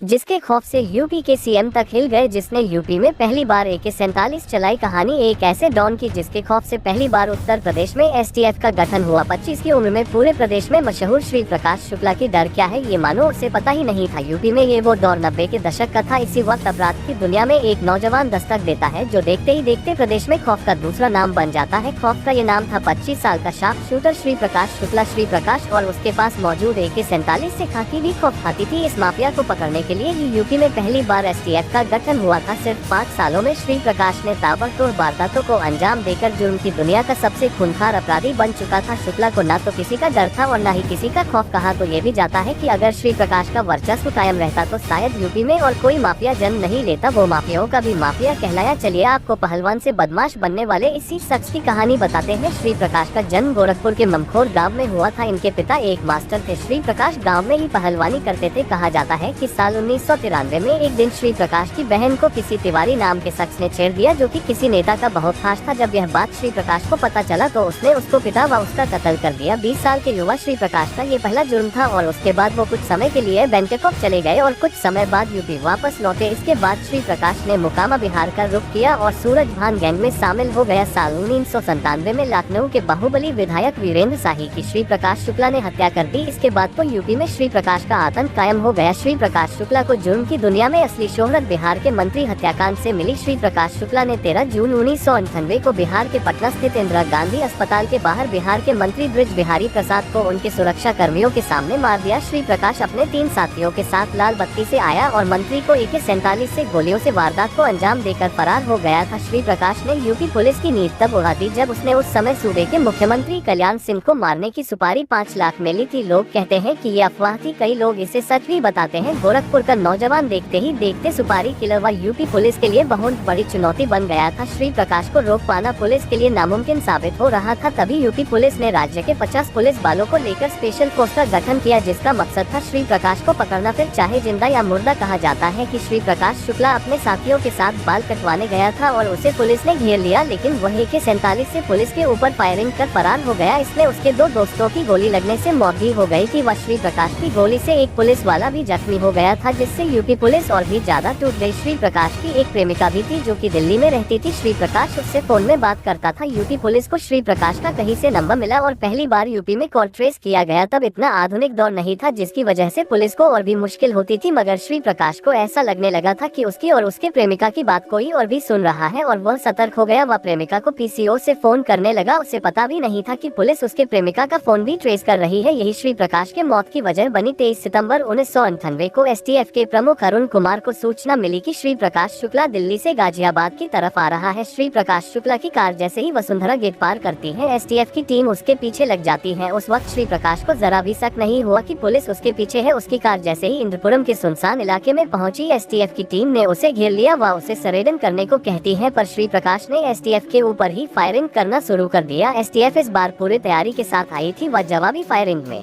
जिसके खौफ से यूपी के सीएम तक हिल गए, जिसने यूपी में पहली बार AK-47 चलाई। कहानी एक ऐसे डॉन की जिसके खौफ से पहली बार उत्तर प्रदेश में STF का गठन हुआ। 25 की उम्र में पूरे प्रदेश में मशहूर श्री प्रकाश शुक्ला की डर क्या है ये मानो उसे पता ही नहीं था। यूपी में ये वो दौर 90 के दशक का था। इसी वक्त अपराध की दुनिया में एक नौजवान दस्तक देता है जो देखते ही देखते प्रदेश में खौफ का दूसरा नाम बन जाता है। खौफ का ये नाम था 25 साल का शार्प शूटर श्री प्रकाश शुक्ला। श्री प्रकाश और उसके पास मौजूद AK-47 से खाकी भी खौफ खाती थी। इस माफिया को पकड़ने के लिए ही यूपी में पहली बार STF का गठन हुआ था। सिर्फ 5 सालों में श्री प्रकाश ने ताबड़तोड़ वारदातों को अंजाम देकर जुर्म की दुनिया का सबसे खूंखार अपराधी बन चुका था। शुक्ला को न तो किसी का डर था और न ही किसी का खौफ। कहा तो ये भी जाता है कि अगर श्री प्रकाश का वर्चस्व कायम रहता तो शायद यूपी में और कोई माफिया जन्म नहीं लेता, वो माफियाओं का भी माफिया कहलाया। चलिए आपको पहलवान से बदमाश बनने वाले इसी शख्स की कहानी बताते हैं। श्री प्रकाश का जन्म गोरखपुर के ममखोर गाँव में हुआ था। इनके पिता एक मास्टर थे। श्री प्रकाश गाँव में ही पहलवानी करते थे। कहा जाता है कि साल 1993 में एक दिन श्री प्रकाश की बहन को किसी तिवारी नाम के शख्स ने छेड़ दिया, जो कि किसी नेता का बहुत खास था। जब यह बात श्री प्रकाश को पता चला तो उसने उसको पिटा व उसका कत्ल कर दिया। 20 साल के युवा श्री प्रकाश का ये पहला जुर्म था और उसके बाद वो कुछ समय के लिए बैंकॉक चले गए और कुछ समय बाद यूपी वापस लौटे। इसके बाद श्री प्रकाश ने मोकामा बिहार का रुख किया और सूरज भान गैंग में शामिल हो गया। साल 1997 में लखनऊ के बाहुबली विधायक वीरेंद्र शाही की श्री प्रकाश शुक्ला ने हत्या कर दी। इसके बाद तो यूपी में श्री प्रकाश का आतंक कायम हो गया। श्री प्रकाश शुक्ला को जुर्म की दुनिया में असली शोहरत बिहार के मंत्री हत्याकांड से मिली। श्री प्रकाश शुक्ला ने 13 जून 1998 को बिहार के पटना स्थित इंदिरा गांधी अस्पताल के बाहर बिहार के मंत्री ब्रिज बिहारी प्रसाद को उनके सुरक्षा कर्मियों के सामने मार दिया। श्री प्रकाश अपने 3 साथियों के साथ लाल बत्ती से आया और मंत्री को AK-47 से गोलियों से वारदात को अंजाम देकर फरार हो गया था। श्री प्रकाश ने यूपी पुलिस की नींद तब उड़ा दी जब उसने उस समय सूबे के मुख्यमंत्री कल्याण सिंह को मारने की सुपारी 5 लाख मिली थी। लोग कहते हैं कि ये अफवाह थी, कई लोग इसे सच भी बताते हैं। गोरखपुर का नौजवान देखते ही देखते सुपारी किलरवा यूपी पुलिस के लिए बहुत बड़ी चुनौती बन गया था। श्री प्रकाश को रोक पाना पुलिस के लिए नामुमकिन साबित हो रहा था। तभी यूपी पुलिस ने राज्य के 50 पुलिस वालों को लेकर स्पेशल फोर्स का गठन किया, जिसका मकसद था श्री प्रकाश को पकड़ना, फिर चाहे जिंदा या मुर्दा। कहा जाता है कि श्री प्रकाश शुक्ला अपने साथियों के साथ बाल कटवाने गया था और उसे पुलिस ने घेर लिया, लेकिन वह AK-47 से पुलिस के ऊपर फायरिंग कर फरार हो गया। इसमें उसके 2 दोस्तों की गोली लगने से मौत भी हो गई थी व श्री प्रकाश की गोली से एक पुलिस वाला भी जख्मी हो गया था, जिससे यूपी पुलिस और भी ज्यादा टूट गई। श्री प्रकाश की एक प्रेमिका भी थी जो कि दिल्ली में रहती थी। श्री प्रकाश उससे फोन में बात करता था। यूपी पुलिस को श्री प्रकाश का कहीं से नंबर मिला और पहली बार यूपी में कॉल ट्रेस किया गया। तब इतना आधुनिक दौर नहीं था, जिसकी वजह से पुलिस को और भी मुश्किल होती थी, मगर श्री प्रकाश को ऐसा लगने लगा था कि उसकी और उसके प्रेमिका की बात कोई और भी सुन रहा है और वह सतर्क हो गया। वह प्रेमिका को PCO से फोन करने लगा। उसे पता भी नहीं था कि पुलिस उसके प्रेमिका का फोन भी ट्रेस कर रही है। यही श्री प्रकाश के मौत की वजह बनी। 23 सितंबर 1998 को STF के प्रमुख अरुण कुमार को सूचना मिली कि श्री प्रकाश शुक्ला दिल्ली से गाजियाबाद की तरफ आ रहा है। श्री प्रकाश शुक्ला की कार जैसे ही वसुंधरा गेट पार करती है, STF की टीम उसके पीछे लग जाती है। उस वक्त श्री प्रकाश को जरा भी शक नहीं हुआ कि पुलिस उसके पीछे है। उसकी कार जैसे ही इंद्रपुरम के सुनसान इलाके में पहुंची, STF की टीम ने उसे घेर लिया व उसे सरेंडर करने को कहती है, पर श्री प्रकाश ने STF के ऊपर ही फायरिंग करना शुरू कर दिया। STF इस बार पूरी तैयारी के साथ आई थी व जवाबी फायरिंग में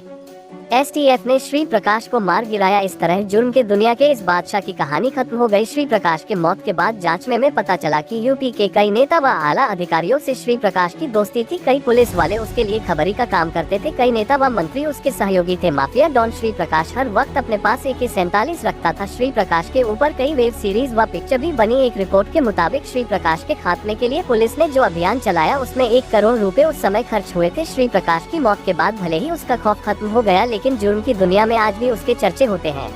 STF ने श्री प्रकाश को मार गिराया। इस तरह जुर्म के दुनिया के इस बादशाह की कहानी खत्म हो गई। श्री प्रकाश के मौत के बाद जांच में पता चला कि यूपी के कई नेता व आला अधिकारियों से श्री प्रकाश की दोस्ती थी। कई पुलिस वाले उसके लिए खबरी का काम करते थे। कई नेता व मंत्री उसके सहयोगी थे। माफिया डॉन श्री प्रकाश हर वक्त अपने पास AK-47 रखता था। श्री प्रकाश के ऊपर कई वेब सीरीज व पिक्चर भी बनी। एक रिपोर्ट के मुताबिक श्री प्रकाश के खात्मे के लिए पुलिस ने जो अभियान चलाया उसमें 1 करोड़ रुपए उस समय खर्च हुए थे। श्री प्रकाश की मौत के बाद भले ही उसका खौफ खत्म हो गया, लेकिन जुर्म की दुनिया में आज भी उसके चर्चे होते हैं।